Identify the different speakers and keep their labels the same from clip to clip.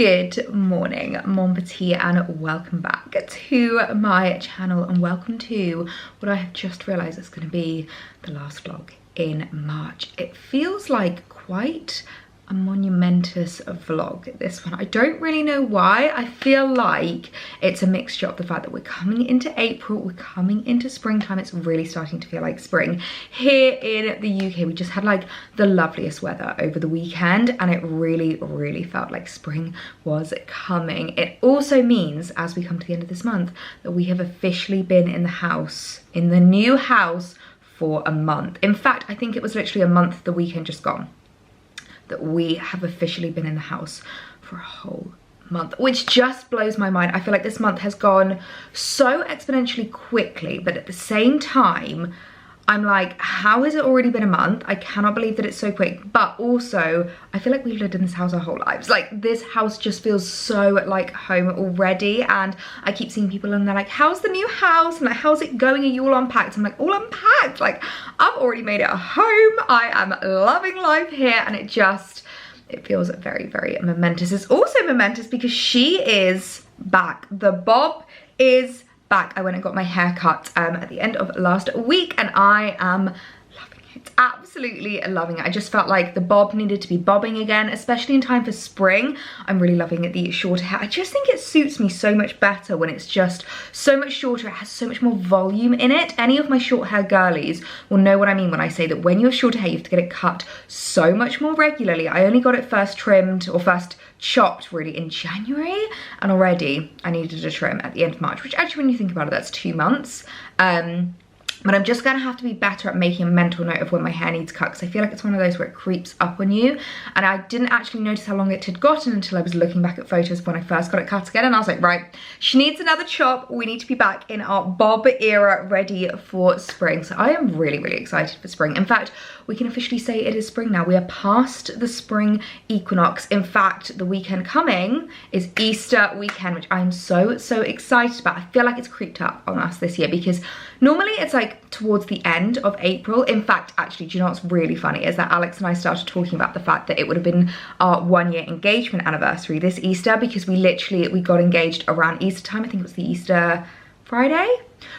Speaker 1: Good morning, Mon Petite, and welcome back to my channel, and welcome to what I have just realised is going to be the last vlog in March. It feels like quite a monumentous vlog, this one. I don't really know why. I feel like it's a mixture of the fact that we're coming into April, we're coming into springtime. It's really starting to feel like spring. Here in the UK, we just had like the loveliest weather over the weekend, and it really felt like spring was coming. It also means, as we come to the end of this month, that we have officially been in the house, in the new house, for a month. In fact, I think it was literally a month the weekend just gone that we have officially been in the house for a whole month, which just blows my mind. I feel like this month has gone so exponentially quickly, but at the same time, I'm like, how has it already been a month? I cannot believe that it's so quick. But also, I feel like we've lived in this house our whole lives. Like, this house just feels so like home already. And I keep seeing people and they're like, how's the new house? And like, how's it going? Are you all unpacked? I'm like, all unpacked. Like, I've already made it a home. I am loving life here. And it feels very momentous. It's also momentous because she is back. The bob is back. I went and got my hair cut at the end of last week, and I am loving it. Absolutely loving it. I just felt like the bob needed to be bobbing again, especially in time for spring. I'm really loving the shorter hair. I just think it suits me so much better when it's just so much shorter. It has so much more volume in it. Any of my short hair girlies will know what I mean when I say that when you have shorter hair, you have to get it cut so much more regularly. I only got it first trimmed, or first chopped really, in January, and already I needed a trim at the end of March, which actually, when you think about it, that's 2 months. But I'm just gonna have to be better at making a mental note of when my hair needs cut, because I feel like it's one of those where it creeps up on you, and I didn't actually notice how long it had gotten until I was looking back at photos when I first got it cut again, and I was like, right, she needs another chop. We need to be back in our bob era, ready for spring. So I am really excited for spring. In fact, we can officially say it is spring now. We are past the spring equinox. In fact, the weekend coming is Easter weekend, which I'm so excited about. I feel like it's creeped up on us this year, because normally it's like towards the end of April. In fact, actually, do you know what's really funny is that Alex and I started talking about the fact that it would have been our 1-year engagement anniversary this Easter, because we got engaged around Easter time. I think it was the Easter Friday.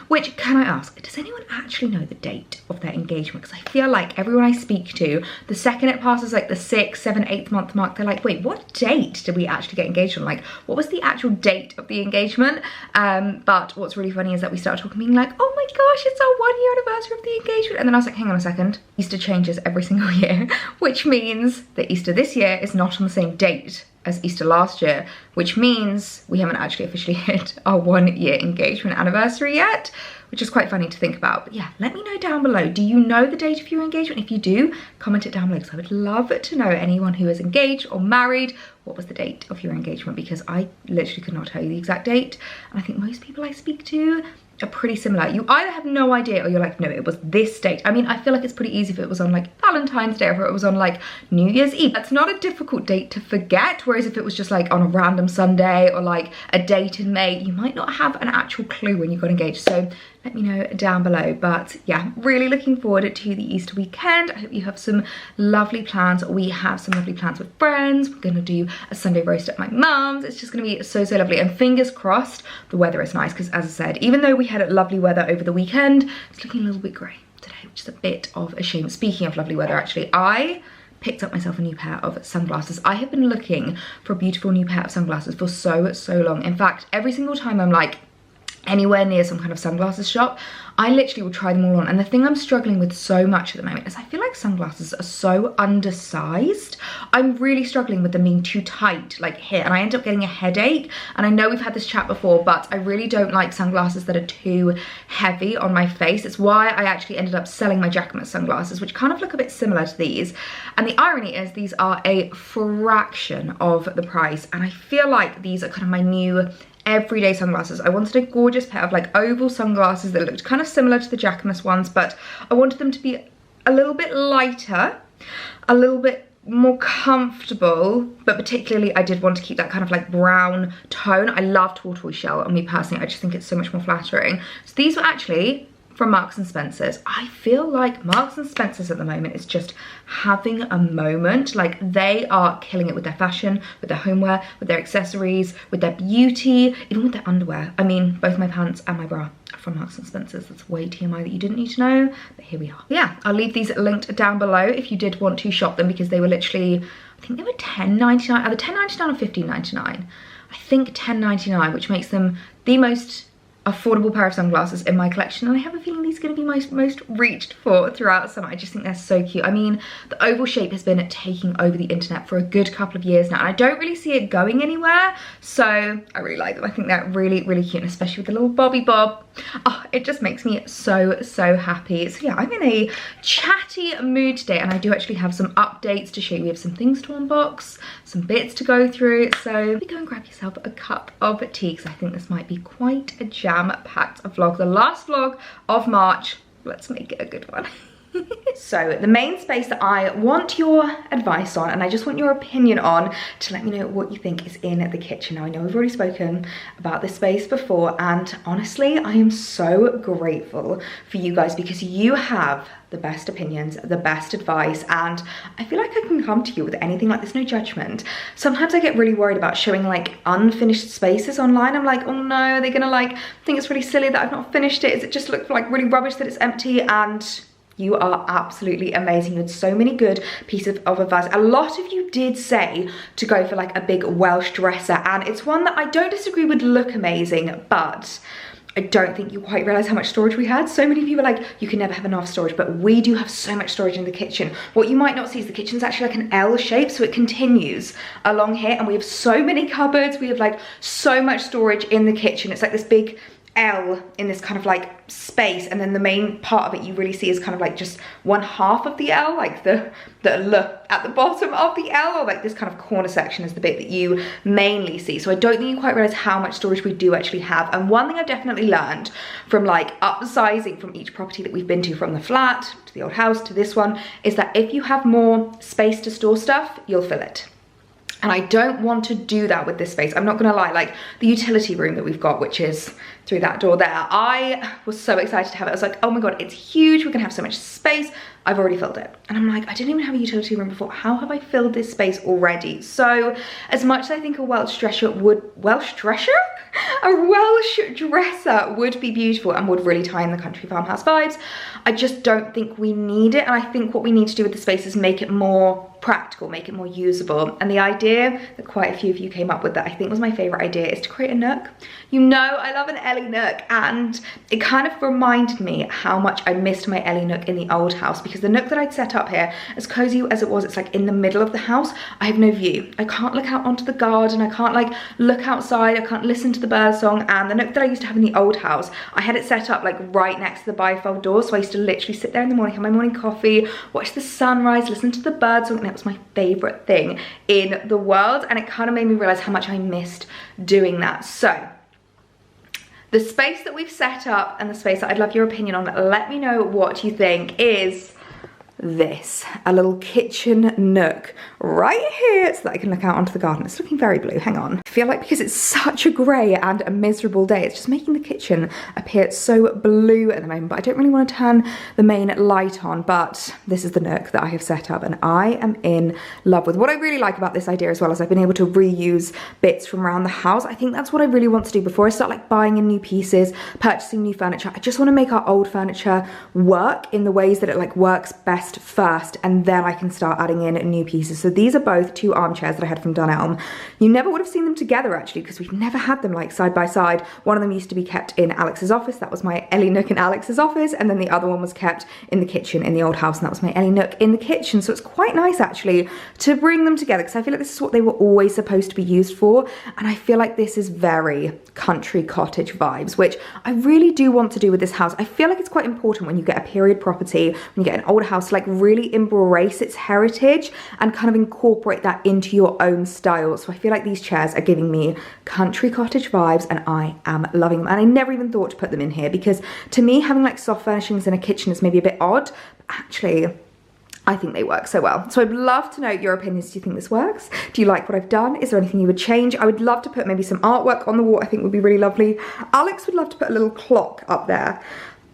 Speaker 1: Which, can I ask, does anyone actually know the date of their engagement? Because I feel like everyone I speak to, the second it passes like the 6th, 7th, 8th month mark, they're like, wait, what date did we actually get engaged on? Like, what was the actual date of the engagement? But what's really funny is that we started talking, being like, oh my gosh, it's our 1-year anniversary of the engagement. And then I was like, hang on a second, Easter changes every single year, which means that Easter this year is not on the same date as Easter last year, which means we haven't actually officially hit our 1-year engagement anniversary yet, which is quite funny to think about. But yeah, let me know down below, do you know the date of your engagement? If you do, comment it down below, because I would love to know, anyone who is engaged or married, what was the date of your engagement, because I literally could not tell you the exact date, and I think most people I speak to are pretty similar. You either have no idea, or you're like, no, it was this date. I mean, I feel like it's pretty easy if it was on like Valentine's Day, or if it was on like New Year's Eve. That's not a difficult date to forget, whereas if it was just like on a random Sunday, or like a date in May, you might not have an actual clue when you got engaged. So let me know down below. But yeah, really looking forward to the Easter weekend. I hope you have some lovely plans. We have some lovely plans with friends. We're gonna do a Sunday roast at my mum's. It's just gonna be so lovely, and fingers crossed the weather is nice, because as I said, even though we had lovely weather over the weekend, it's looking a little bit grey today, which is a bit of a shame. Speaking of lovely weather, actually, I picked up myself a new pair of sunglasses. I have been looking for a beautiful new pair of sunglasses for so long. In fact, every single time I'm like anywhere near some kind of sunglasses shop, I literally will try them all on. And the thing I'm struggling with so much at the moment is I feel like sunglasses are so undersized. I'm really struggling with them being too tight, like here, and I end up getting a headache. And I know we've had this chat before, but I really don't like sunglasses that are too heavy on my face. It's why I actually ended up selling my Jacquemus sunglasses, which kind of look a bit similar to these. And the irony is these are a fraction of the price, and I feel like these are kind of my new everyday sunglasses. I wanted a gorgeous pair of like oval sunglasses that looked kind of similar to the Jacquemus ones, but I wanted them to be a little bit lighter, a little bit more comfortable, but particularly I did want to keep that kind of like brown tone. I love tortoise shell on me personally. I just think it's so much more flattering. So these were actually from Marks and Spencer's. I feel like Marks and Spencer's at the moment is just having a moment. Like, they are killing it with their fashion, with their homeware, with their accessories, with their beauty, even with their underwear. I mean, both my pants and my bra are from Marks and Spencer's. That's way TMI that you didn't need to know, but here we are. Yeah, I'll leave these linked down below if you did want to shop them, because they were literally, I think they were $10.99, either $10.99 or $15.99. I think $10.99, which makes them the most affordable pair of sunglasses in my collection, and I have a feeling these are going to be most reached for throughout summer. I just think they're so cute. I mean, the oval shape has been taking over the internet for a good couple of years now, and I don't really see it going anywhere, so I really like them. I think they're really cute, and especially with the little bobby bob. Oh, it just makes me so happy. So yeah, I'm in a chatty mood today, and I do actually have some updates to show you. We have some things to unbox, some bits to go through, so go and grab yourself a cup of tea, because I think this might be quite a jam-packed vlog. The last vlog of March. Let's make it a good one. So the main space that I want your advice on, and I just want your opinion on, to let me know what you think, is in the kitchen. Now, I know we've already spoken about this space before, and honestly, I am so grateful for you guys, because you have the best opinions, the best advice, and I feel like I can come to you with anything. Like, there's no judgment. Sometimes I get really worried about showing like unfinished spaces online. I'm like, oh no, are they gonna like think it's really silly that I've not finished it? Does it just look like really rubbish that it's empty? And you are absolutely amazing. You had so many good pieces of advice. A lot of you did say to go for like a big Welsh dresser, and it's one that I don't disagree would look amazing, but I don't think you quite realize how much storage we had. So many of you were like, you can never have enough storage, but we do have so much storage in the kitchen. What you might not see is the kitchen's actually like an L shape, so it continues along here, and we have so many cupboards. We have like so much storage in the kitchen. It's like this big L in this kind of like space, and then the main part of it you really see is kind of like just one half of the L, like the L at the bottom of the L, or like this kind of corner section is the bit that you mainly see. So I don't think you quite realize how much storage we do actually have. And one thing I've definitely learned from like upsizing from each property that we've been to, from the flat to the old house to this one, is that if you have more space to store stuff, you'll fill it. And I don't want to do that with this space. I'm not gonna lie, like the utility room that we've got, which is through that door there, I was so excited to have it. I was like, oh my God, it's huge. We're gonna have so much space. I've already filled it. And I'm like, I didn't even have a utility room before. How have I filled this space already? So as much as I think a Welsh dresser would be beautiful and would really tie in the country farmhouse vibes, I just don't think we need it. And I think what we need to do with the space is make it more practical, make it more usable. And the idea that quite a few of you came up with, that I think was my favorite idea, is to create a nook. You know, I love an Ellie nook, and it kind of reminded me how much I missed my Ellie nook in the old house, because the nook that I'd set up here, as cozy as it was, it's like in the middle of the house. I have no view. I can't look out onto the garden. I can't like look outside. I can't listen to the bird song. And the nook that I used to have in the old house, I had it set up like right next to the bifold door. So I used to literally sit there in the morning, have my morning coffee, watch the sunrise, listen to the bird song, and it was my favorite thing in the world. And it kind of made me realize how much I missed doing that. So the space that we've set up, and the space that I'd love your opinion on, let me know what you think, is this, a little kitchen nook right here, so that I can look out onto the garden. It's looking very blue, hang on. I feel like because it's such a grey and a miserable day, it's just making the kitchen appear so blue at the moment, but I don't really want to turn the main light on. But this is the nook that I have set up, and I am in love with. What I really like about this idea as well is I've been able to reuse bits from around the house. I think that's what I really want to do before I start like buying in new pieces, purchasing new furniture. I just want to make our old furniture work in the ways that it like works best first, and then I can start adding in new pieces. So these are both two armchairs that I had from Dunelm. You never would have seen them together actually, because we've never had them like side by side. One of them used to be kept in Alex's office. That was my Ellie nook in Alex's office, and then the other one was kept in the kitchen in the old house, and that was my Ellie nook in the kitchen. So it's quite nice actually to bring them together, because I feel like this is what they were always supposed to be used for, and I feel like this is very country cottage vibes, which I really do want to do with this house. I feel like it's quite important when you get a period property, when you get an old house, like really embrace its heritage and kind of incorporate that into your own style. So I feel like these chairs are giving me country cottage vibes, and I am loving them. And I never even thought to put them in here, because to me having like soft furnishings in a kitchen is maybe a bit odd, but actually I think they work so well. So I'd love to know your opinions. Do you think this works? Do you like what I've done? Is there anything you would change? I would love to put maybe some artwork on the wall. I think would be really lovely. Alex would love to put a little clock up there.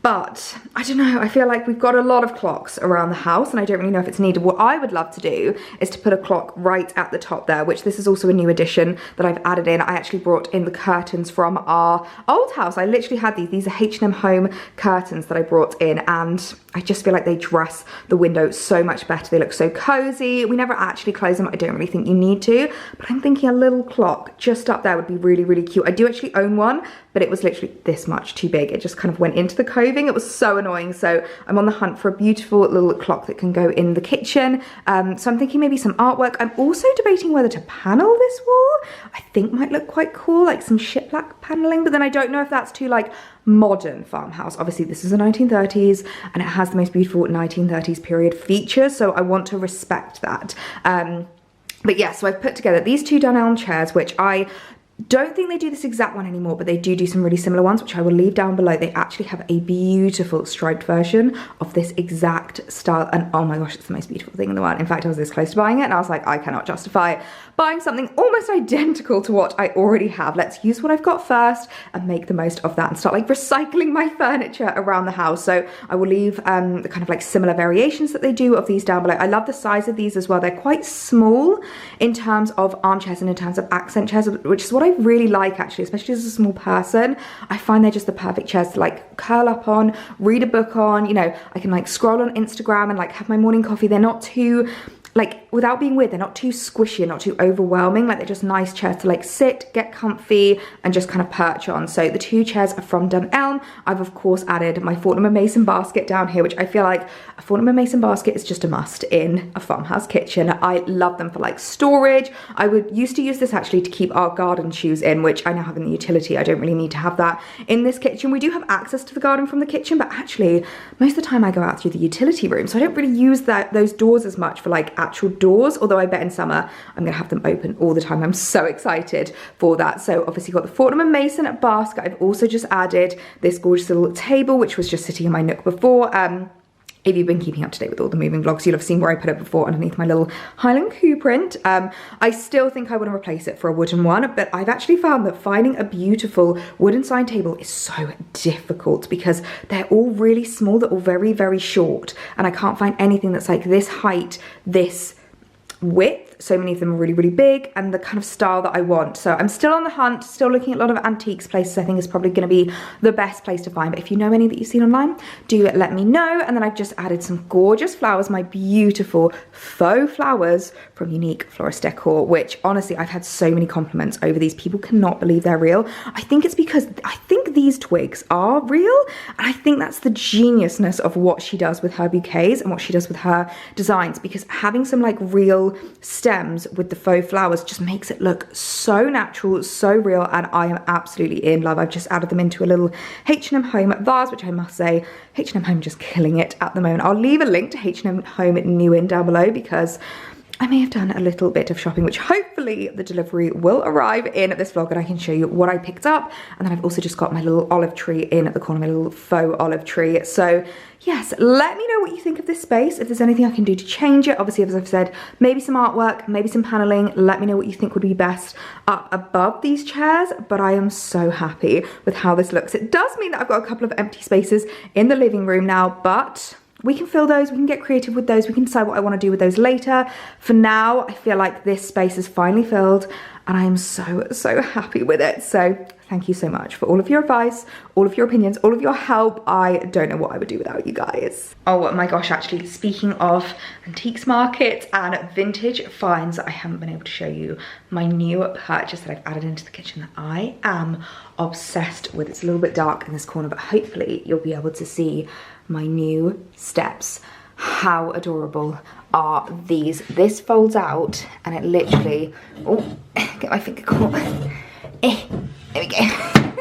Speaker 1: But I don't know, I feel like we've got a lot of clocks around the house and I don't really know if it's needed. What I would love to do is to put a clock right at the top there, which this is also a new addition that I've added in. I actually brought in the curtains from our old house. I literally had these are H&M Home curtains that I brought in, and I just feel like they dress the window so much better. They look so cozy. We never actually close them. I don't really think you need to, but I'm thinking a little clock just up there would be really, really cute. I do actually own one, but it was literally this much too big. It just kind of went into the coving. It was so annoying. So I'm on the hunt for a beautiful little clock that can go in the kitchen. So I'm thinking maybe some artwork. I'm also debating whether to panel this wall. I think might look quite cool, like some shiplap paneling, but then I don't know if that's too like modern farmhouse. Obviously this is the 1930s and it has the most beautiful 1930s period features, so I want to respect that. But yeah, so I've put together these two Dunelm chairs, which I don't think they do this exact one anymore, but they do some really similar ones, which I will leave down below. They actually have a beautiful striped version of this exact style, and oh my gosh, it's the most beautiful thing in the world. In fact, I was this close to buying it and I was like, I cannot justify buying something almost identical to what I already have. Let's use what I've got first and make the most of that and start like recycling my furniture around the house. So I will leave the kind of like similar variations that they do of these down below. I love the size of these as well. They're quite small in terms of armchairs and in terms of accent chairs, which is what I really like actually, especially as a small person. I find they're just the perfect chairs to like curl up on, read a book on, you know, I can like scroll on Instagram and like have my morning coffee. They're not too, like, without being weird, they're not too squishy and not too overwhelming. Like, they're just nice chairs to like sit, get comfy and just kind of perch on. So the two chairs are from Dunelm. I've of course added my Fortnum & Mason basket down here, which I feel like a Fortnum & Mason basket is just a must in a farmhouse kitchen. I love them for like storage. I used to use this actually to keep our garden shoes in, which I now have in the utility. I don't really need to have that in this kitchen. We do have access to the garden from the kitchen, but actually most of the time I go out through the utility room, so I don't really use those doors as much for like actual doors, although I bet in summer I'm gonna have them open all the time. I'm so excited for that. So obviously got the Fortnum & Mason basket. I've also just added this gorgeous little table, which was just sitting in my nook before. If you've been keeping up to date with all the moving vlogs, you'll have seen where I put it before underneath my little Highland Coo print. I still think I want to replace it for a wooden one, but I've actually found that finding a beautiful wooden side table is so difficult because they're all really small, they're all very, very short, and I can't find anything that's like this height, this width. So many of them are really, really big and the kind of style that I want. So I'm still on the hunt, still looking at a lot of antiques places. I think is probably going to be the best place to find. But if you know any that you've seen online, do let me know. And then I've just added some gorgeous flowers, my beautiful faux flowers from Unique Florist Decor, which honestly, I've had so many compliments over these. People cannot believe they're real. I think it's because I think these twigs are real. And I think that's the geniusness of what she does with her bouquets and what she does with her designs, because having some like real stems with the faux flowers just makes it look so natural, so real, and I am absolutely in love. I've just added them into a little H&M Home vase, which I must say, H&M Home just killing it at the moment. I'll leave a link to H&M Home New In down below because I may have done a little bit of shopping, which hopefully the delivery will arrive in this vlog and I can show you what I picked up. And then I've also just got my little olive tree in at the corner, my little faux olive tree. So yes, let me know what you think of this space, if there's anything I can do to change it. Obviously, as I've said, maybe some artwork, maybe some paneling. Let me know what you think would be best up above these chairs, but I am so happy with how this looks. It does mean that I've got a couple of empty spaces in the living room now, but we can fill those, we can get creative with those, we can decide what I want to do with those later. For now, I feel like this space is finally filled and I am so, so happy with it. So thank you so much for all of your advice, all of your opinions, all of your help. I don't know what I would do without you guys. Oh my gosh, actually, speaking of antiques market and vintage finds, I haven't been able to show you my new purchase that I've added into the kitchen that I am obsessed with. It's a little bit dark in this corner, but hopefully you'll be able to see my new steps. How adorable are these? This folds out and it literally, oh, get my finger caught. There we go.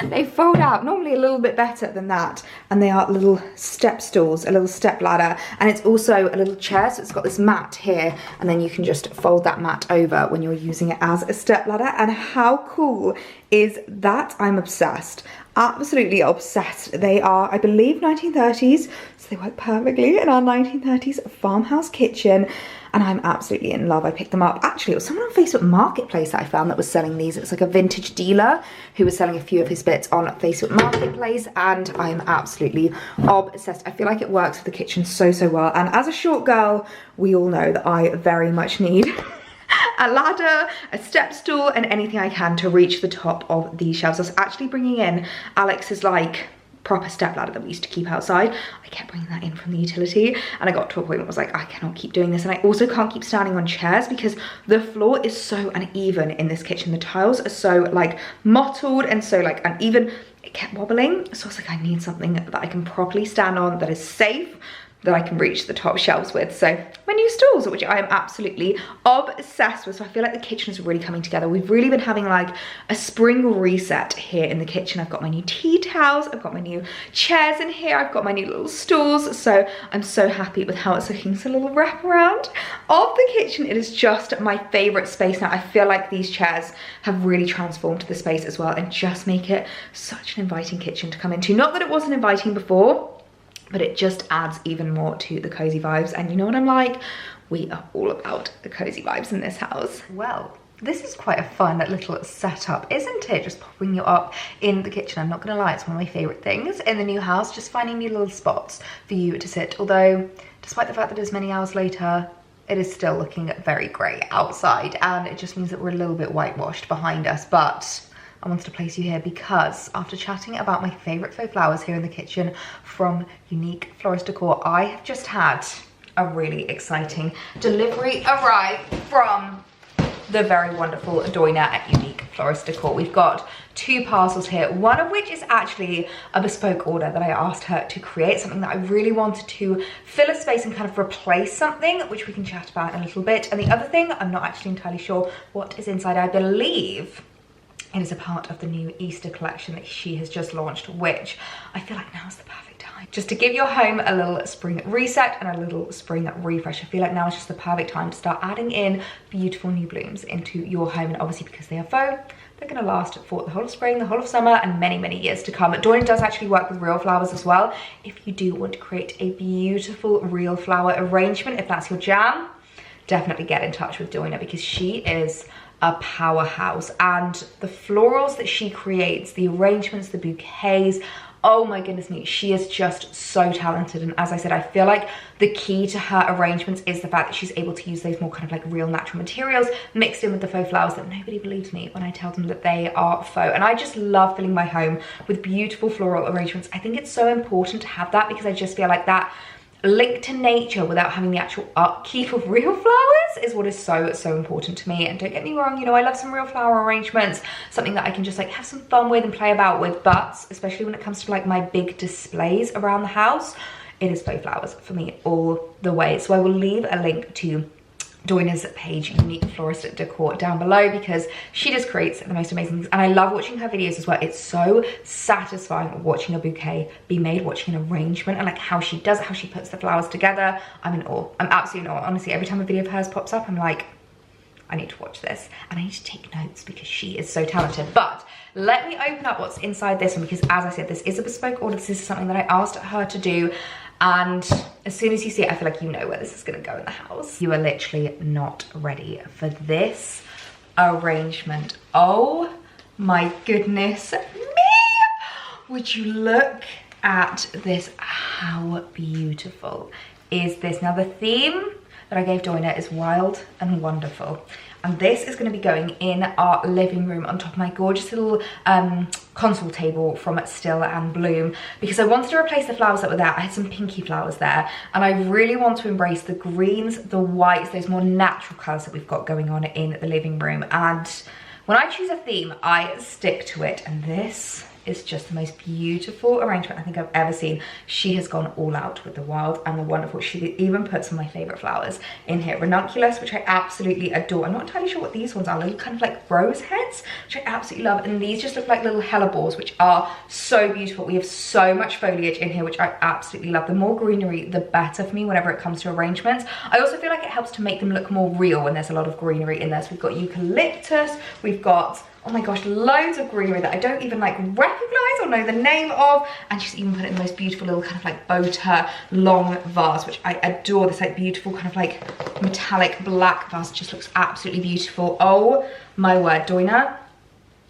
Speaker 1: They fold out normally a little bit better than that, and they are little step stools, a little step ladder, and it's also a little chair, so it's got this mat here, and then you can just fold that mat over when you're using it as a step ladder. And how cool is that? I'm obsessed, absolutely obsessed. They are, I believe, 1930s, so they work perfectly in our 1930s farmhouse kitchen. and I'm absolutely in love. I picked them up. Actually, it was someone on Facebook Marketplace that I found that was selling these. It's like a vintage dealer who was selling a few of his bits on Facebook Marketplace, and I'm absolutely obsessed. I feel like it works for the kitchen so, so well. And as a short girl, we all know that I very much need a ladder, a step stool, and anything I can to reach the top of these shelves. I was actually bringing in Alex's like proper step ladder that we used to keep outside. I kept bringing that in from the utility, and I got to a point where I was like, I cannot keep doing this. And I also can't keep standing on chairs because the floor is so uneven in this kitchen. The tiles are so like mottled and so like uneven. It kept wobbling, so I was like, I need something that I can properly stand on, that is safe, that I can reach the top shelves with. So my new stools, which I am absolutely obsessed with. So I feel like the kitchen is really coming together. We've really been having like a spring reset here in the kitchen. I've got my new tea towels, I've got my new chairs in here, I've got my new little stools. So I'm so happy with how it's looking. So a little wraparound of the kitchen. It is just my favorite space now. I feel like these chairs have really transformed the space as well and just make it such an inviting kitchen to come into. Not that it wasn't inviting before, but it just adds even more to the cozy vibes. And you know what I'm like? We are all about the cozy vibes in this house. Well, this is quite a fun little setup, isn't it? Just popping you up in the kitchen. I'm not gonna lie, it's one of my favorite things in the new house, just finding new little spots for you to sit. Although, despite the fact that it's many hours later, it is still looking very grey outside, and it just means that we're a little bit whitewashed behind us. But I wanted to place you here because after chatting about my favourite faux flowers here in the kitchen from Unique Florist Decor, I have just had a really exciting delivery arrive from the very wonderful Doina at Unique Florist Decor. We've got 2 parcels here, one of which is actually a bespoke order that I asked her to create, something that I really wanted to fill a space and kind of replace something, which we can chat about in a little bit. And the other thing, I'm not actually entirely sure what is inside. I believe it is a part of the new Easter collection that she has just launched, which I feel like now is the perfect time just to give your home a little spring reset and a little spring refresh. I feel like now is just the perfect time to start adding in beautiful new blooms into your home. And obviously because they are faux, they're going to last for the whole of spring, the whole of summer, and many, many years to come. Doina does actually work with real flowers as well. If you do want to create a beautiful real flower arrangement, if that's your jam, definitely get in touch with Doina because she is a powerhouse. And the florals that she creates, the arrangements, the bouquets, oh my goodness me, she is just so talented. And as I said, I feel like the key to her arrangements is the fact that she's able to use those more kind of like real natural materials mixed in with the faux flowers that nobody believes me when I tell them that they are faux. And I just love filling my home with beautiful floral arrangements. I think it's so important to have that because I just feel like that link to nature without having the actual upkeep of real flowers is what is so, so important to me. And don't get me wrong, you know, I love some real flower arrangements, something that I can just like have some fun with and play about with, but especially when it comes to like my big displays around the house, it is faux flowers for me all the way. So I will leave a link to Doina's page, Unique Florist Decor, down below because she just creates the most amazing things. And I love watching her videos as well. It's so satisfying watching a bouquet be made, watching an arrangement and like how she does it, how she puts the flowers together. I'm in awe. I'm absolutely in awe. Honestly, every time a video of hers pops up, I'm like, I need to watch this and I need to take notes because she is so talented. But let me open up what's inside this one because as I said, this is a bespoke order. This is something that I asked her to do. And as soon as you see it, I feel like you know where this is gonna go in the house. You are literally not ready for this arrangement. Oh my goodness me! Would you look at this? How beautiful is this? Now the theme that I gave Doina is wild and wonderful. And this is gonna be going in our living room on top of my gorgeous little console table from Still and Bloom because I wanted to replace the flowers that were there. I had some pinky flowers there and I really want to embrace the greens, the whites, those more natural colors that we've got going on in the living room. And when I choose a theme, I stick to it. And this is just the most beautiful arrangement I think I've ever seen. She has gone all out with the wild and the wonderful. She even put some of my favorite flowers in here. Ranunculus, which I absolutely adore. I'm not entirely sure what these ones are. Little kind of like rose heads, which I absolutely love. And these just look like little hellebores, which are so beautiful. We have so much foliage in here, which I absolutely love. The more greenery, the better for me whenever it comes to arrangements. I also feel like it helps to make them look more real when there's a lot of greenery in there. So we've got eucalyptus, we've got Oh my gosh, loads of greenery that I don't even like recognize or know the name of. And she's even put it in the most beautiful little kind of like boater long vase, which I adore. This like beautiful kind of like metallic black vase. It just looks absolutely beautiful. Oh my word, Doina,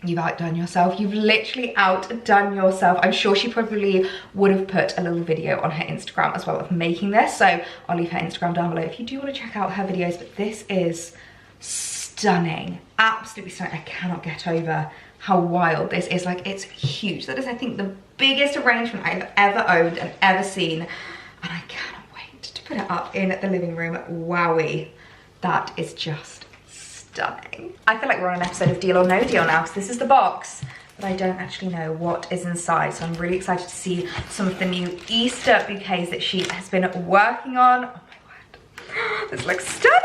Speaker 1: you've outdone yourself. You've literally outdone yourself. I'm sure she probably would have put a little video on her Instagram as well of making this. So I'll leave her Instagram down below if you do want to check out her videos. But this is stunning, absolutely stunning. I cannot get over how wild this is. Like, it's huge. That is, I think, the biggest arrangement I've ever owned and ever seen. And I cannot wait to put it up in the living room. Wowie, that is just stunning. I feel like we're on an episode of Deal or No Deal now, because this is the box, but I don't actually know what is inside. So I'm really excited to see some of the new Easter bouquets that she has been working on. Oh my word, this looks stunning.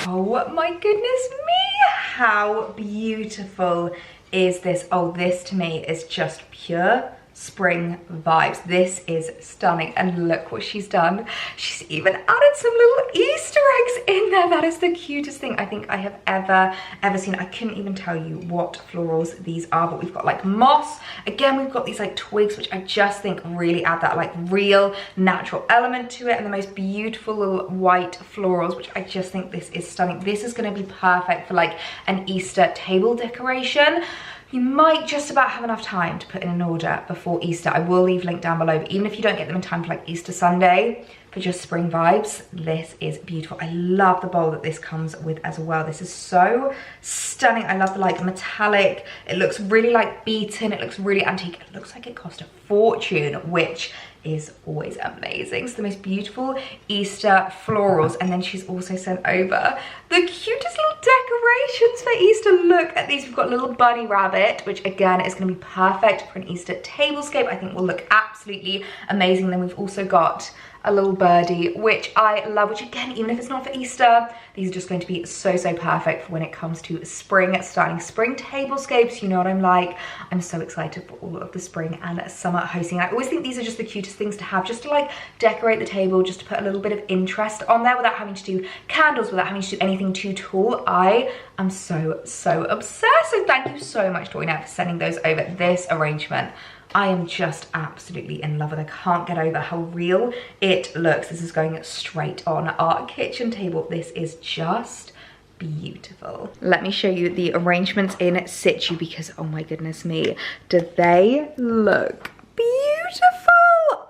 Speaker 1: Oh my goodness me, how beautiful is this? Oh, this to me is just pure spring vibes. This is stunning, and look what she's done. She's even added some little Easter eggs in there. That is the cutest thing I think I have ever seen. I couldn't even tell you what florals these are, but we've got like moss. Again, we've got these like twigs, which I just think really add that like real natural element to it, and the most beautiful little white florals, which I just think this is stunning. This is going to be perfect for like an Easter table decoration. You might just about have enough time to put in an order before Easter. I will leave a link down below, but even if you don't get them in time for like Easter Sunday, for just spring vibes, this is beautiful. I love the bowl that this comes with as well. This is so stunning. I love the like metallic. It looks really like beaten. It looks really antique. It looks like it cost a fortune, which is always amazing. So the most beautiful Easter florals, and then she's also sent over the cutest little decorations for Easter. Look at these. We've got a little bunny rabbit, which again is going to be perfect for an Easter tablescape. I think will look absolutely amazing. Then we've also got a little birdie, which I love, which again, even if it's not for Easter, these are just going to be so perfect for when it comes to spring, starting spring tablescapes. You know what I'm like. I'm so excited for all of the spring and summer hosting. I always think these are just the cutest things to have, just to like decorate the table, just to put a little bit of interest on there without having to do candles, without having to do anything too tall. I am so obsessed. So thank you so much, Doina, for sending those over. This arrangement, I am just absolutely in love with. I can't get over how real it looks. This is going straight on our kitchen table. This is just beautiful. Let me show you the arrangements in situ, because oh my goodness me, do they look beautiful?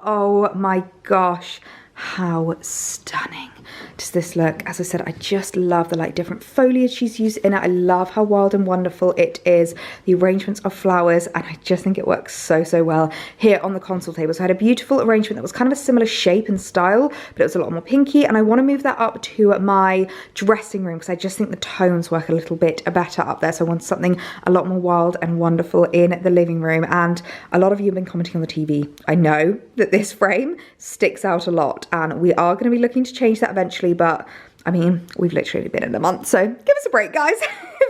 Speaker 1: Oh my gosh, how stunning does this look? As I said, I just love the like different foliage she's used in it. I love how wild and wonderful it is. The arrangements of flowers, and I just think it works so well here on the console table. So I had a beautiful arrangement that was kind of a similar shape and style, but it was a lot more pinky, and I want to move that up to my dressing room because I just think the tones work a little bit better up there. So I want something a lot more wild and wonderful in the living room. And a lot of you have been commenting on the TV. I know that this frame sticks out a lot, and we are going to be looking to change that eventually, but I mean, we've literally been in a month, so give us a break, guys.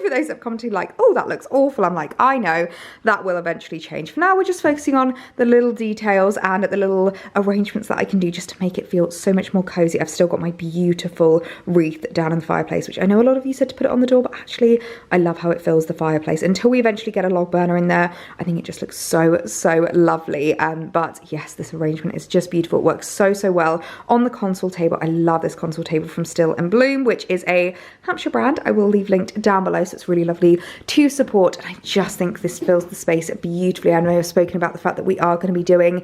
Speaker 1: For those that have commented like, oh, that looks awful, I'm like, I know, that will eventually change. For now, we're just focusing on the little details and the little arrangements that I can do just to make it feel so much more cozy. I've still got my beautiful wreath down in the fireplace, which I know a lot of you said to put it on the door, but actually, I love how it fills the fireplace. Until we eventually get a log burner in there, I think it just looks so lovely. But yes, this arrangement is just beautiful. It works so well on the console table. I love this console table from Still and Bloom, which is a Hampshire brand. I will leave linked down below, so it's really lovely to support, and I just think this fills the space beautifully. I know I've spoken about the fact that we are going to be doing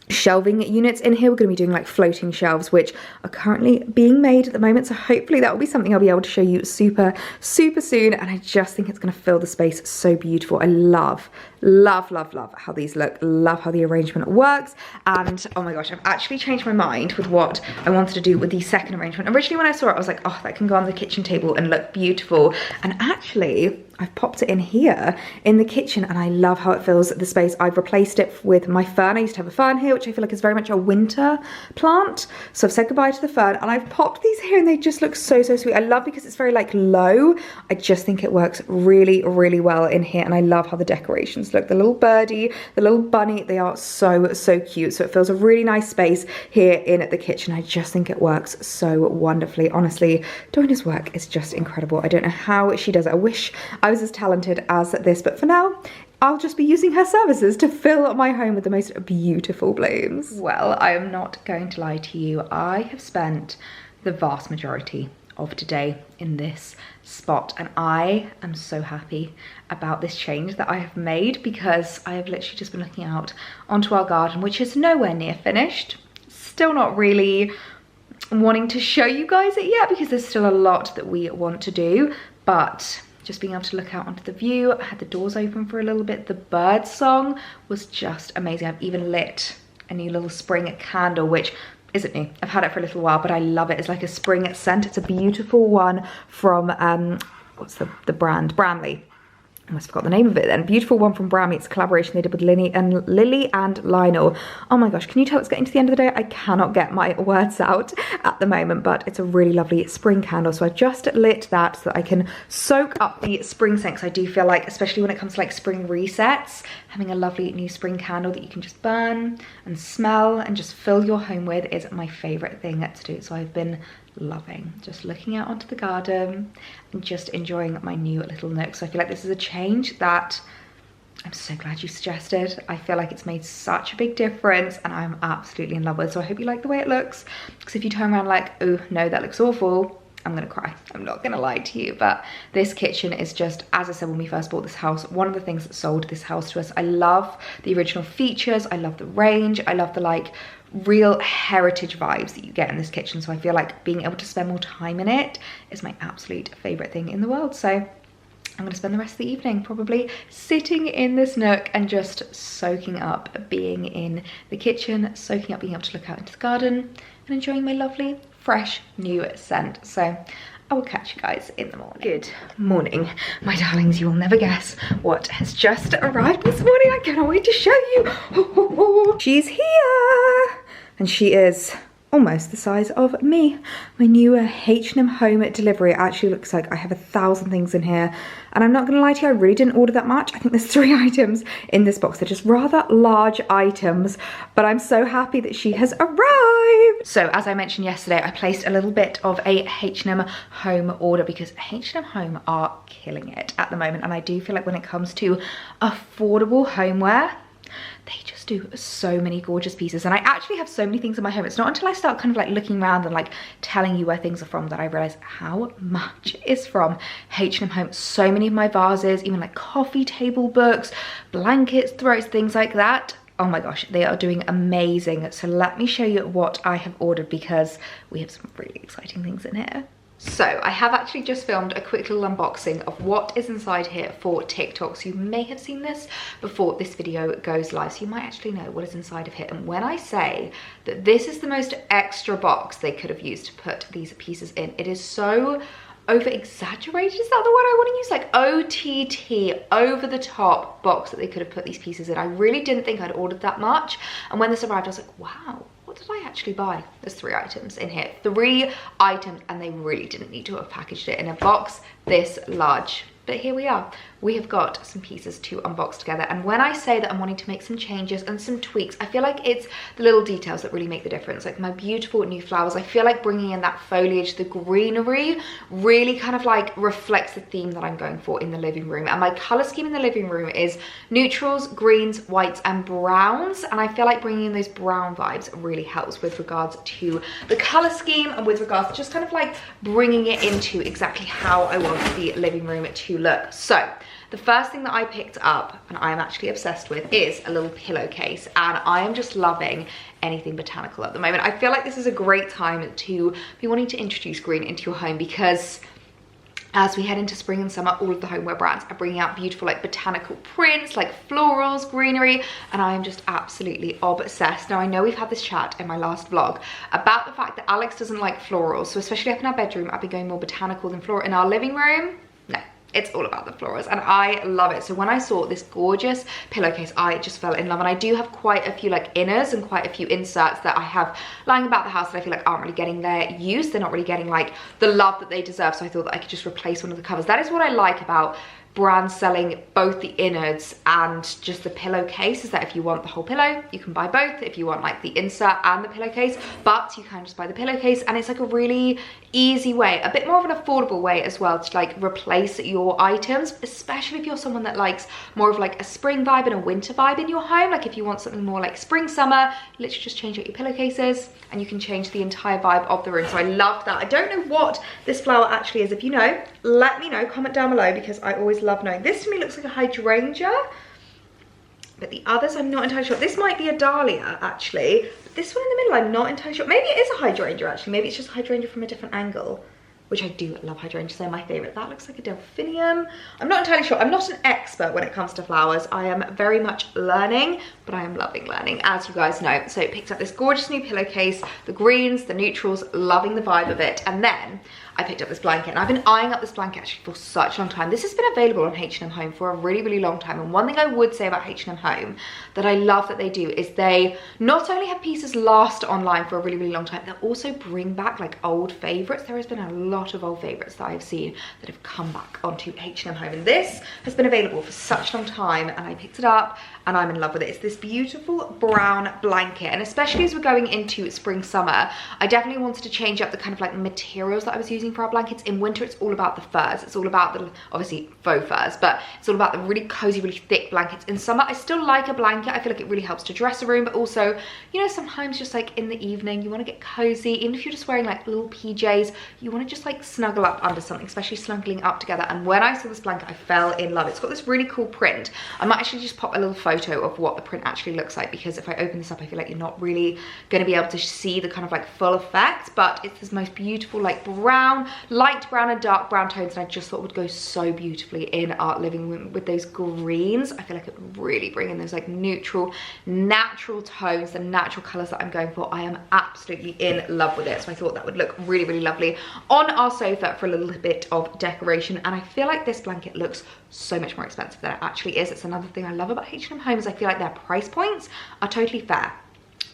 Speaker 1: shelving units in here. We're going to be doing like floating shelves, which are currently being made at the moment, so hopefully that will be something I'll be able to show you super soon. And I just think it's going to fill the space so beautiful. I love how these look, love how the arrangement works. And oh my gosh, I've actually changed my mind with what I wanted to do with the second arrangement. Originally when I saw it, I was like, oh, that can go on the kitchen table and look beautiful. And actually I've popped it in here in the kitchen, and I love how it fills the space. I've replaced it with my fern. I used to have a fern here, which I feel like is very much a winter plant, so I've said goodbye to the fern, and I've popped these here, and they just look so sweet. I love because it's very like low. I just think it works really well in here, and I love how the decorations Look, the little birdie, the little bunny, they are so, so cute. So it feels a really nice space here in the kitchen. I just think it works so wonderfully. Honestly, Doina's work is just incredible. I don't know how she does it. I wish I was as talented as this, but for now, I'll just be using her services to fill my home with the most beautiful blooms. Well, I am not going to lie to you. I have spent the vast majority of today in this spot, and I am so happy about this change that I have made, because I have literally just been looking out onto our garden, which is nowhere near finished. Still not really wanting to show you guys it yet, because there's still a lot that we want to do, but just being able to look out onto the view. I had the doors open for a little bit. The bird song was just amazing. I've even lit a new little spring candle, which isn't new. I've had it for a little while, but I love it. It's like a spring scent. It's a beautiful one from, what's the brand? Bramley. I almost forgot the name of it then. Beautiful one from Bramley. It's a collaboration they did with Lily and Lionel. Oh my gosh, can you tell it's getting to the end of the day? I cannot get my words out at the moment, but it's a really lovely spring candle. So I've just lit that so that I can soak up the spring scent, because I do feel like, especially when it comes to like spring resets, having a lovely new spring candle that you can just burn and smell and just fill your home with is my favorite thing to do. So I've been loving just looking out onto the garden and just enjoying my new little nook. So I feel like this is a change that I'm so glad you suggested. I feel like it's made such a big difference and I'm absolutely in love with it. So I hope you like the way it looks, because if you turn around like, oh no, that looks awful, I'm gonna cry. I'm not gonna lie to you, but this kitchen is just, as I said when we first bought this house, one of the things that sold this house to us. I love the original features, I love the range, I love the like real heritage vibes that you get in this kitchen. So I feel like being able to spend more time in it is my absolute favorite thing in the world. So I'm gonna spend the rest of the evening probably sitting in this nook and just soaking up being in the kitchen, soaking up being able to look out into the garden and enjoying my lovely fresh new scent. So I will catch you guys in the morning. Good morning, my darlings. You will never guess what has just arrived this morning. I cannot wait to show you. She's here, and she is almost the size of me. My new H&M Home delivery. It actually looks like I have 1,000 things in here, and I'm not gonna lie to you, I really didn't order that much. I think there's 3 items in this box. They're just rather large items, but I'm so happy that she has arrived. So as I mentioned yesterday, I placed a little bit of a H&M Home order because H&M Home are killing it at the moment, and I do feel like when it comes to affordable homeware, they just do so many gorgeous pieces. And I actually have so many things in my home. It's not until I start kind of like looking around and like telling you where things are from that I realize how much is from H&M Home. So many of my vases, even like coffee table books, blankets, throws, things like that. Oh my gosh, they are doing amazing. So let me show you what I have ordered, because we have some really exciting things in here. So I have actually just filmed a quick little unboxing of what is inside here for TikTok. So you may have seen this before this video goes live, so you might actually know what is inside of here. And when I say that this is the most extra box they could have used to put these pieces in, it is so over exaggerated, is that the word I want to use? Like OTT, over the top box that they could have put these pieces in. I really didn't think I'd ordered that much, and when this arrived I was like, wow, what did I actually buy? There's 3 items in here, 3 items, and they really didn't need to have packaged it in a box this large. But here we are. We have got some pieces to unbox together. And when I say that I'm wanting to make some changes and some tweaks, I feel like it's the little details that really make the difference. Like my beautiful new flowers, I feel like bringing in that foliage, the greenery, really kind of like reflects the theme that I'm going for in the living room. And my color scheme in the living room is neutrals, greens, whites, and browns. And I feel like bringing in those brown vibes really helps with regards to the color scheme and with regards to just kind of like bringing it into exactly how I want the living room to look. So the first thing that I picked up, and I'm actually obsessed with, is a little pillowcase, and I am just loving anything botanical at the moment. I feel like this is a great time to be wanting to introduce green into your home, because as we head into spring and summer, all of the homeware brands are bringing out beautiful like botanical prints, like florals, greenery, and I am just absolutely obsessed. Now I know we've had this chat in my last vlog about the fact that Alex doesn't like florals, so especially up in our bedroom, I've been going more botanical than floral. In our living room, no. It's all about the florals, and I love it. So when I saw this gorgeous pillowcase, I just fell in love. And I do have quite a few like inners and quite a few inserts that I have lying about the house that I feel like aren't really getting their use. They're not really getting like the love that they deserve. So I thought that I could just replace one of the covers. That is what I like about brands selling both the innards and just the pillowcase, is that if you want the whole pillow, you can buy both. If you want like the insert and the pillowcase, but you can just buy the pillowcase, and it's like a really easy way, a bit more of an affordable way as well to like replace your items, especially if you're someone that likes more of like a spring vibe and a winter vibe in your home. Like if you want something more like spring, summer, literally just change out your pillowcases and you can change the entire vibe of the room. So I love that. I don't know what this flower actually is. If you know, let me know, comment down below, because I always love knowing. This to me looks like a hydrangea, but the others I'm not entirely sure. This might be a dahlia actually, but this one in the middle I'm not entirely sure. Maybe it is a hydrangea actually. Maybe it's just hydrangea from a different angle, which I do love hydrangeas, they're my favorite. That looks like a delphinium. I'm not entirely sure. I'm not an expert when it comes to flowers. I am very much learning, but I am loving learning, as you guys know. So picked up this gorgeous new pillowcase, the greens, the neutrals, loving the vibe of it. And then I picked up this blanket, and I've been eyeing up this blanket actually for such a long time. This has been available on H&M Home for a really, really long time. And one thing I would say about H&M Home that I love that they do is they not only have pieces last online for a really, really long time, they'll also bring back like old favorites. There has been a lot of old favorites that I've seen that have come back onto H&M Home. And this has been available for such a long time, and I picked it up and I'm in love with it. It's this beautiful brown blanket, and especially as we're going into spring, summer, I definitely wanted to change up the kind of like materials that I was using for our blankets. In winter, it's all about the furs. It's all about the, obviously, faux furs, but it's all about the really cozy, really thick blankets. In summer, I still like a blanket. I feel like it really helps to dress a room, but also, you know, sometimes just like in the evening, you want to get cozy. Even if you're just wearing like little PJs, you want to just like snuggle up under something, especially snuggling up together. And when I saw this blanket, I fell in love. It's got this really cool print. I might actually just pop a little photo of what the print actually looks like, because if I open this up, I feel like you're not really going to be able to see the kind of like full effect, but it's this most beautiful like brown, light brown and dark brown tones, and I just thought it would go so beautifully in our living room with those greens. I feel like it would really bring in those like neutral, natural tones, the natural colors that I'm going for. I am absolutely in love with it, so I thought that would look really, really lovely on our sofa for a little bit of decoration. And I feel like this blanket looks so much more expensive than it actually is. It's another thing I love about H&M Home is I feel like their price points are totally fair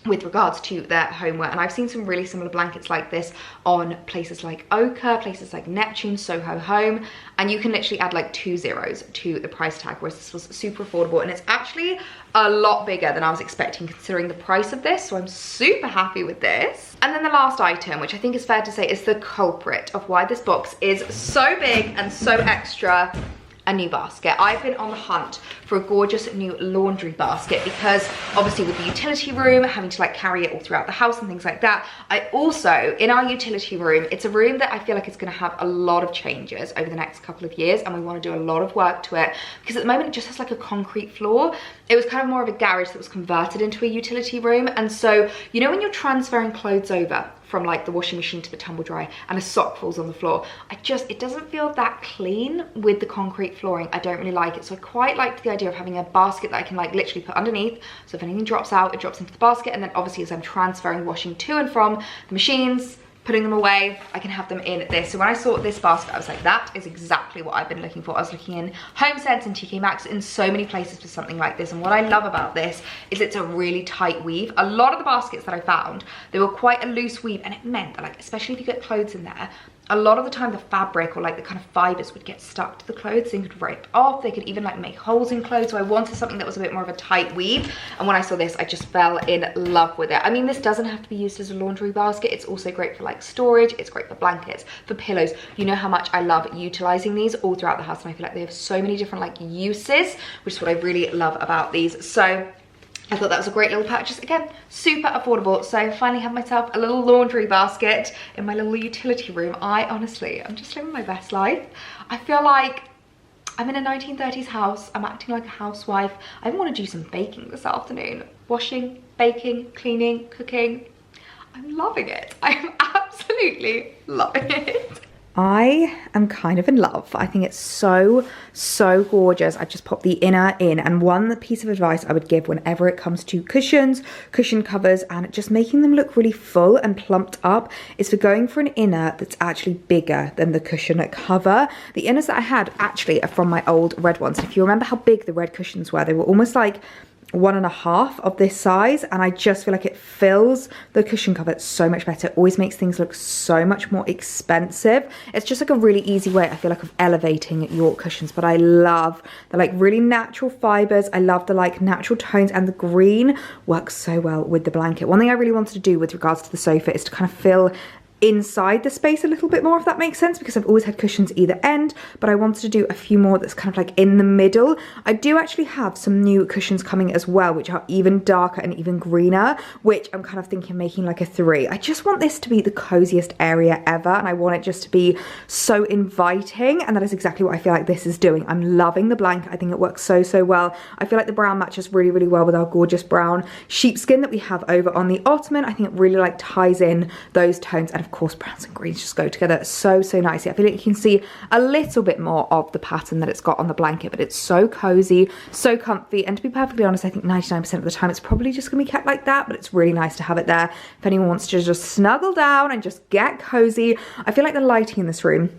Speaker 1: with regards to their homeware. And I've seen some really similar blankets like this on places like Ochre, places like Neptune, Soho Home, and you can literally add like 2 zeros to the price tag, whereas this was super affordable, and it's actually a lot bigger than I was expecting considering the price of this, so I'm super happy with this. And then the last item, which I think is fair to say is the culprit of why this box is so big and so extra, a new basket. I've been on the hunt for a gorgeous new laundry basket, because obviously with the utility room, having to like carry it all throughout the house and things like that, I also, in our utility room, it's a room that I feel like it's going to have a lot of changes over the next couple of years, and we want to do a lot of work to it, because at the moment it just has like a concrete floor. It was kind of more of a garage that was converted into a utility room, and so, you know, when you're transferring clothes over from like the washing machine to the tumble dryer and a sock falls on the floor, it doesn't feel that clean with the concrete flooring. I don't really like it, so I quite liked the idea of having a basket that I can like literally put underneath, so if anything drops out, it drops into the basket, and then obviously as I'm transferring washing to and from the machines, putting them away, I can have them in this. So when I saw this basket, I was like, that is exactly what I've been looking for. I was looking in HomeSense and TK Maxx, in so many places for something like this. And what I love about this is it's a really tight weave. A lot of the baskets that I found, they were quite a loose weave, and it meant that, like, especially if you get clothes in there, a lot of the time the fabric or like the kind of fibers would get stuck to the clothes and could rip off. They could even like make holes in clothes. So I wanted something that was a bit more of a tight weave. And when I saw this, I just fell in love with it. I mean, this doesn't have to be used as a laundry basket. It's also great for like storage. It's great for blankets, for pillows. You know how much I love utilizing these all throughout the house. And I feel like they have so many different like uses, which is what I really love about these. So I thought that was a great little purchase. Again, super affordable. So I finally have myself a little laundry basket in my little utility room. I'm just living my best life. I feel like I'm in a 1930s house. I'm acting like a housewife. I even want to do some baking this afternoon. Washing, baking, cleaning, cooking. I'm loving it. I'm absolutely loving it. I am kind of in love. I think it's so gorgeous. I've just popped the inner in, and one piece of advice I would give whenever it comes to cushions, cushion covers, and just making them look really full and plumped up is for going for an inner that's actually bigger than the cushion cover. The inners that I had actually are from my old red ones. If you remember how big the red cushions were, they were almost like 1.5 of this size, and I just feel like it fills the cushion cover so much better. It always makes things look so much more expensive. It's just like a really easy way, I feel like, of elevating your cushions. But I love the like really natural fibers. I love the like natural tones, and the green works so well with the blanket. One thing I really wanted to do with regards to the sofa is to kind of fill inside the space a little bit more, if that makes sense, because I've always had cushions either end, but I wanted to do a few more that's kind of like in the middle. I do actually have some new cushions coming as well, which are even darker and even greener, which I'm kind of thinking of making like a 3. I just want this to be the coziest area ever, and I want it just to be so inviting, and that is exactly what I feel like this is doing. I'm loving the blanket. I think it works so, so well. I feel like the brown matches really, really well with our gorgeous brown sheepskin that we have over on the ottoman. I think it really like ties in those tones, and of course browns and greens just go together so, so nicely. I feel like you can see a little bit more of the pattern that it's got on the blanket, but it's so cozy, so comfy, and to be perfectly honest, I think 99% of the time it's probably just gonna be kept like that, but it's really nice to have it there if anyone wants to just snuggle down and just get cozy. I feel like the lighting in this room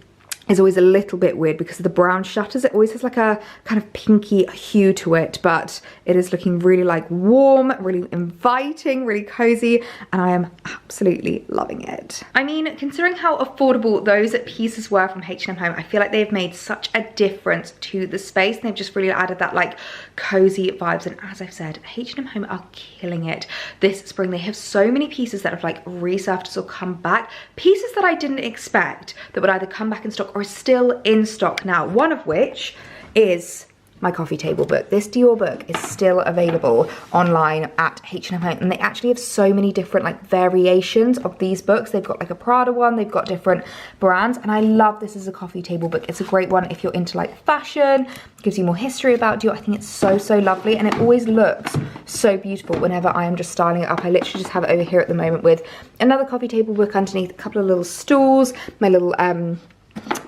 Speaker 1: is always a little bit weird because of the brown shutters. It always has like a kind of pinky hue to it, but it is looking really like warm, really inviting, really cozy, and I am absolutely loving it. I mean, considering how affordable those pieces were from H&M Home, I feel like they've made such a difference to the space, and they've just really added that like cozy vibes. And as I've said, H&M Home are killing it this spring. They have so many pieces that have like resurfaced or come back, pieces that I didn't expect that would either come back in stock or still in stock now, one of which is my coffee table book. This Dior book is still available online at H&M Home, and they actually have so many different like variations of these books. They've got like a Prada one, they've got different brands, and I love this as a coffee table book. It's a great one if you're into like fashion, gives you more history about Dior. I think it's so, so lovely, and it always looks so beautiful whenever I am just styling it up. I literally just have it over here at the moment with another coffee table book underneath, a couple of little stools, my little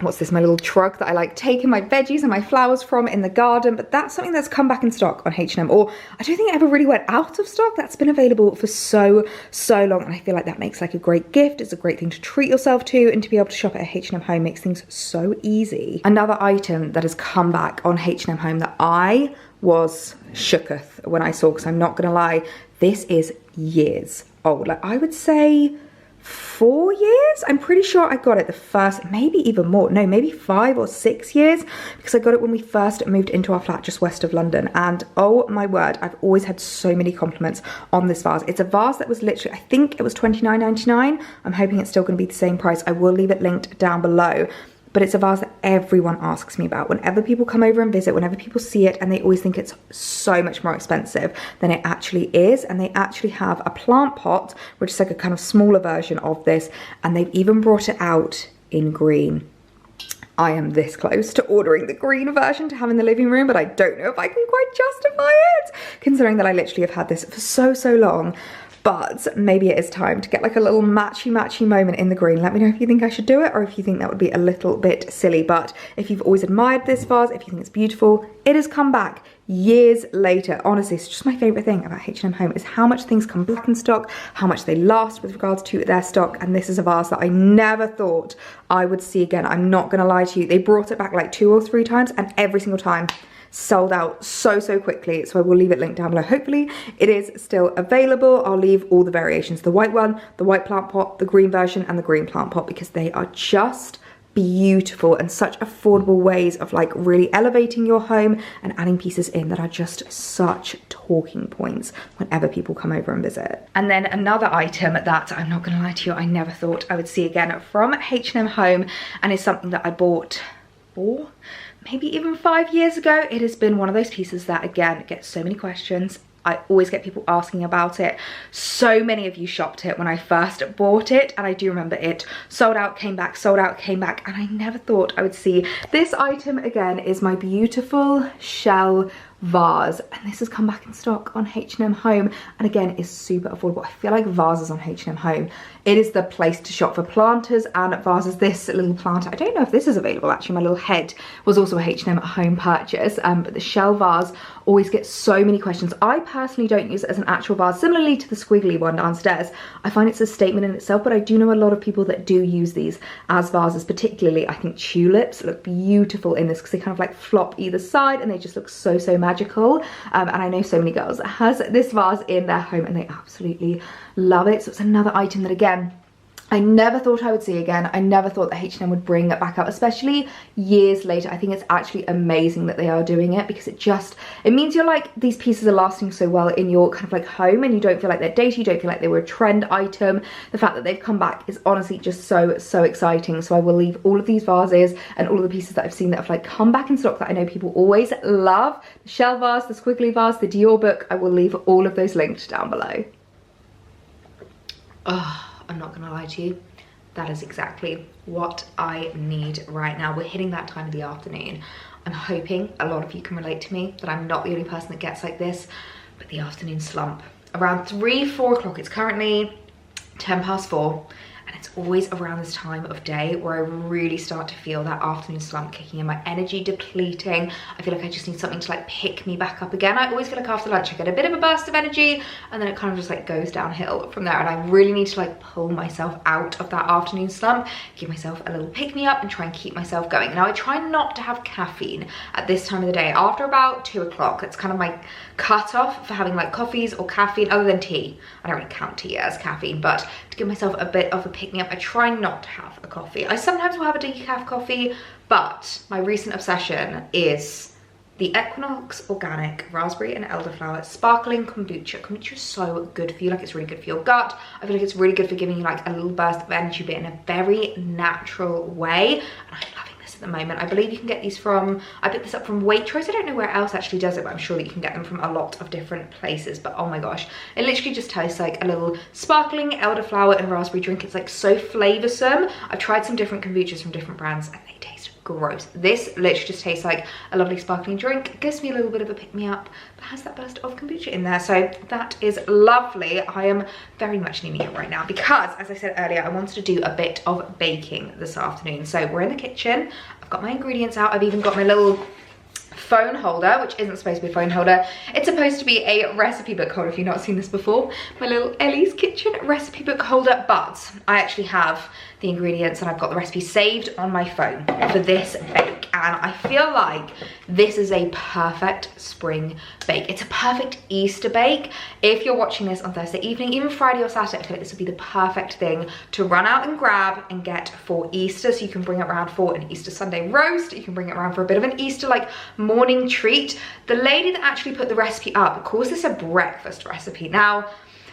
Speaker 1: what's this, my little truck that I like taking my veggies and my flowers from in the garden. But that's something that's come back in stock on H&M, or I don't think it ever really went out of stock. That's been available for so, so long, and I feel like that makes like a great gift. It's a great thing to treat yourself to, and to be able to shop at H&M Home makes things so easy. Another item that has come back on H&M Home that I was shooketh when I saw, because I'm not gonna lie, this is years old. Like I would say 4 years. I'm pretty sure I got it the first, maybe even more, no, maybe 5 or 6 years, because I got it when we first moved into our flat just west of London. And oh my word, I've always had so many compliments on this vase. It's a vase that was literally, I think it was £29.99. I'm hoping it's still going to be the same price. I will leave it linked down below. But it's a vase that everyone asks me about. Whenever people come over and visit, whenever people see it, and they always think it's so much more expensive than it actually is. And they actually have a plant pot, which is like a kind of smaller version of this, and they've even brought it out in green. I am this close to ordering the green version to have in the living room, but I don't know if I can quite justify it, considering that I literally have had this for so, so long. But maybe it is time to get like a little matchy moment in the green. Let me know if you think I should do it, or if you think that would be a little bit silly. But if you've always admired this vase, if you think it's beautiful, it has come back years later. Honestly, it's just my favorite thing about H&M Home is how much things come back in stock, how much they last with regards to their stock. And this is a vase that I never thought I would see again. I'm not gonna lie to you. They brought it back like 2 or 3 times, and every single time sold out so, so quickly. So I will leave it linked down below. Hopefully it is still available. I'll leave all the variations, the white one, the white plant pot, the green version, and the green plant pot, because they are just beautiful and such affordable ways of like really elevating your home and adding pieces in that are just such talking points whenever people come over and visit. And then another item that I'm not gonna lie to you, I never thought I would see again from H&M Home, and is something that I bought 4, maybe even 5 years ago. It has been one of those pieces that, again, gets so many questions. I always get people asking about it. So many of you shopped it when I first bought it, and I do remember it sold out, came back, sold out, came back, and I never thought I would see this item again. Is my beautiful shell vase, and this has come back in stock on H&M Home, and again is super affordable. I feel like vases on H&M Home, it is the place to shop for planters and vases. This little planter, I don't know if this is available actually, my little head was also a H&M Home purchase, but the shell vase always gets so many questions. I personally don't use it as an actual vase, similarly to the squiggly one downstairs. I find it's a statement in itself, but I do know a lot of people that do use these as vases. Particularly I think tulips look beautiful in this, because they kind of like flop either side and they just look so, so magical. magical. And I know so many girls that has this vase in their home and they absolutely love it. So it's another item that, again, I never thought I would see again. I never thought that H&M would bring it back out, especially years later. I think it's actually amazing that they are doing it, because it means you're like, these pieces are lasting so well in your kind of like home, and you don't feel like they're dated, you don't feel like they were a trend item. The fact that they've come back is honestly just so exciting. So I will leave all of these vases and all of the pieces that I've seen that have like come back in stock that I know people always love. The shell vase, the squiggly vase, the Dior book, I will leave all of those linked down below. Oh, I'm not gonna lie to you, that is exactly what I need right now. We're hitting that time of the afternoon. I'm hoping a lot of you can relate to me, that I'm not the only person that gets like this, but the afternoon slump. Around 3-4 o'clock, it's currently 4:10, and it's always around this time of day where I really start to feel that afternoon slump kicking in, my energy depleting. I feel like I just need something to like pick me back up again. I always feel like after lunch I get a bit of a burst of energy, and then it kind of just like goes downhill from there, and I really need to like pull myself out of that afternoon slump, give myself a little pick me up and try and keep myself going. Now I try not to have caffeine at this time of the day. After about 2 o'clock, that's kind of my cut off for having like coffees or caffeine, other than tea. I don't really count tea as caffeine, but to give myself a bit of a pick me up, I try not to have a coffee. I sometimes will have a decaf coffee, but my recent obsession is the Equinox Organic Raspberry and Elderflower Sparkling Kombucha. Kombucha is so good for you, like it's really good for your gut. I feel like it's really good for giving you like a little burst of energy, but in a very natural way. And I'm loving this at the moment. I believe you can get these from, I picked this up from Waitrose. I don't know where else actually does it, but I'm sure that you can get them from a lot of different places. But oh my gosh, it literally just tastes like a little sparkling elderflower and raspberry drink. It's like so flavoursome. I've tried some different kombuchas from different brands and they taste gross. This literally just tastes like a lovely sparkling drink. It gives me a little bit of a pick-me-up, but has that burst of kombucha in there. So that is lovely. I am very much needing it right now because, as I said earlier, I wanted to do a bit of baking this afternoon. So we're in the kitchen. I've got my ingredients out. I've even got my little phone holder, which isn't supposed to be a phone holder. It's supposed to be a recipe book holder, if you've not seen this before. My little Ellie's Kitchen recipe book holder, but I actually have the ingredients and I've got the recipe saved on my phone for this bake, and I feel like this is a perfect spring bake. It's a perfect Easter bake. If you're watching this on Thursday evening, even Friday or Saturday, I feel like this would be the perfect thing to run out and grab and get for Easter. So you can bring it around for an Easter Sunday roast, you can bring it around for a bit of an Easter like morning treat. The lady that actually put the recipe up calls this a breakfast recipe. Now,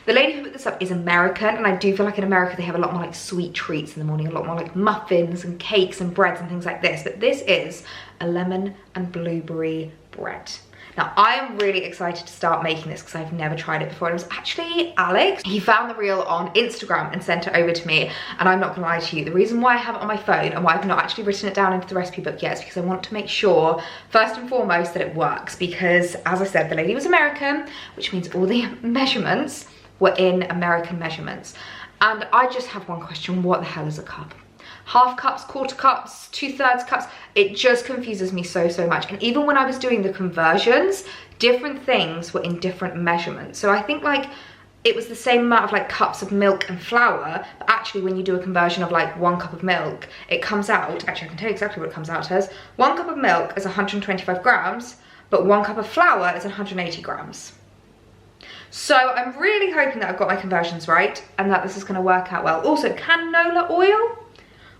Speaker 1: the lady who put this up is American, and I do feel like in America they have a lot more like sweet treats in the morning, a lot more like muffins and cakes and breads and things like this, but this is a lemon and blueberry bread. Now, I am really excited to start making this because I've never tried it before. It was actually Alex. He found the reel on Instagram and sent it over to me. And I'm not gonna lie to you, the reason why I have it on my phone and why I've not actually written it down into the recipe book yet is because I want to make sure, first and foremost, that it works. Because, as I said, the lady was American, which means all the measurements were in American measurements. And I just have one question: what the hell is a cup? Half cups, quarter cups, 2/3 cups. It just confuses me so much. And even when I was doing the conversions, different things were in different measurements. So I think like it was the same amount of like cups of milk and flour, but actually when you do a conversion of like 1 cup of milk, it comes out, actually I can tell you exactly what it comes out as. 1 cup of milk is 125 grams, but 1 cup of flour is 180 grams. So I'm really hoping that I've got my conversions right and that this is gonna work out well. Also, canola oil,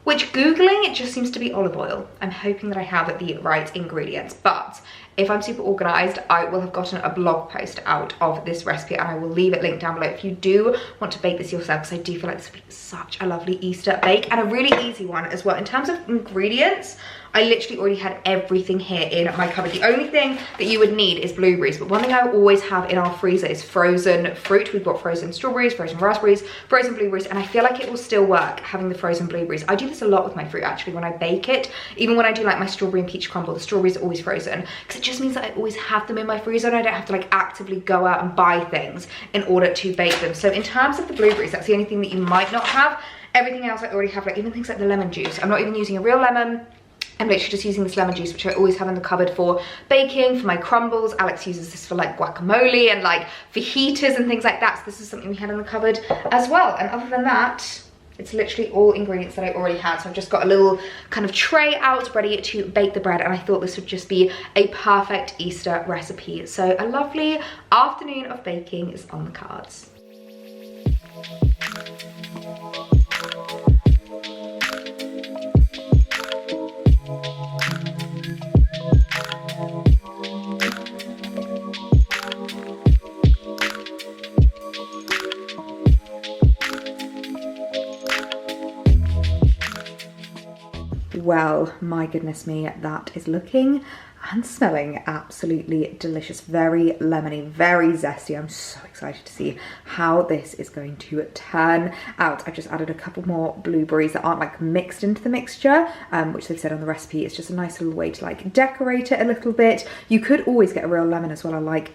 Speaker 1: which Googling, it just seems to be olive oil. I'm hoping that I have the right ingredients, but if I'm super organized, I will have gotten a blog post out of this recipe and I will leave it linked down below if you do want to bake this yourself, because I do feel like this would be such a lovely Easter bake and a really easy one as well. In terms of ingredients, I literally already had everything here in my cupboard. The only thing that you would need is blueberries, but one thing I always have in our freezer is frozen fruit. We've got frozen strawberries, frozen raspberries, frozen blueberries, and I feel like it will still work having the frozen blueberries. I do this a lot with my fruit actually when I bake it. Even when I do like my strawberry and peach crumble, the strawberries are always frozen because it just means that I always have them in my freezer and I don't have to like actively go out and buy things in order to bake them. So in terms of the blueberries, that's the only thing that you might not have. Everything else I already have, like even things like the lemon juice. I'm not even using a real lemon. I'm literally just using this lemon juice, which I always have in the cupboard for baking, for my crumbles. Alex uses this for like guacamole and like fajitas and things like that. So this is something we had in the cupboard as well. And other than that, It's literally all ingredients that I already had. So I've just got a little kind of tray out ready to bake the bread, and I thought this would just be a perfect Easter recipe. So a lovely afternoon of baking is on the cards. Well, my goodness me, that is looking and smelling absolutely delicious. Very lemony, very zesty. I'm so excited to see how this is going to turn out. I've just added a couple more blueberries that aren't like mixed into the mixture, which they've said on the recipe. It's just a nice little way to like decorate it a little bit. You could always get a real lemon as well. I like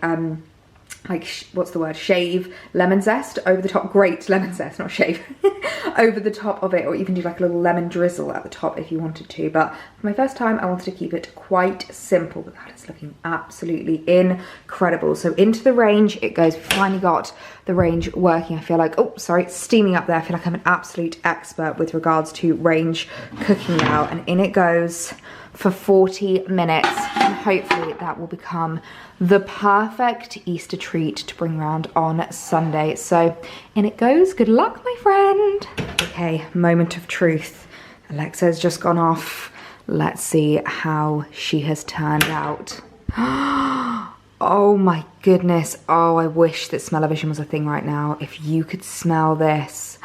Speaker 1: what's the word, shave lemon zest over the top, grate lemon zest, not shave, over the top of it, or you can do like a little lemon drizzle at the top if you wanted to. But for my first time, I wanted to keep it quite simple, but that is looking absolutely incredible. So into the range it goes. We finally got the range working. I feel like, oh sorry, it's steaming up there. I feel like I'm an absolute expert with regards to range cooking now, and in it goes for 40 minutes, and hopefully that will become the perfect Easter treat to bring around on Sunday. So in it goes. Good luck, my friend. Okay, moment of truth. Alexa has just gone off. Let's see how she has turned out. Oh my goodness. Oh, I wish that smell-o-vision was a thing right now. If you could smell this.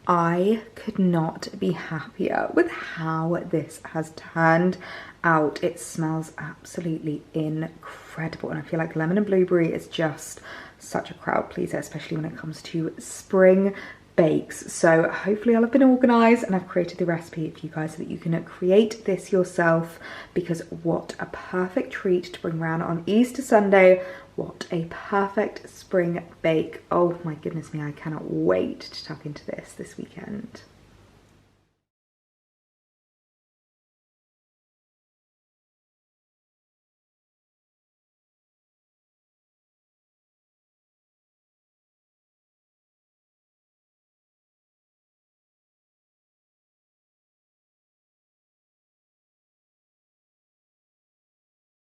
Speaker 1: I could not be happier with how this has turned out. It smells absolutely incredible, and I feel like lemon and blueberry is just such a crowd pleaser, especially when it comes to spring bakes. So hopefully I'll have been organised and I've created the recipe for you guys so that you can create this yourself, because what a perfect treat to bring around on Easter Sunday. What a perfect spring bake. Oh my goodness me, I cannot wait to tuck into this weekend.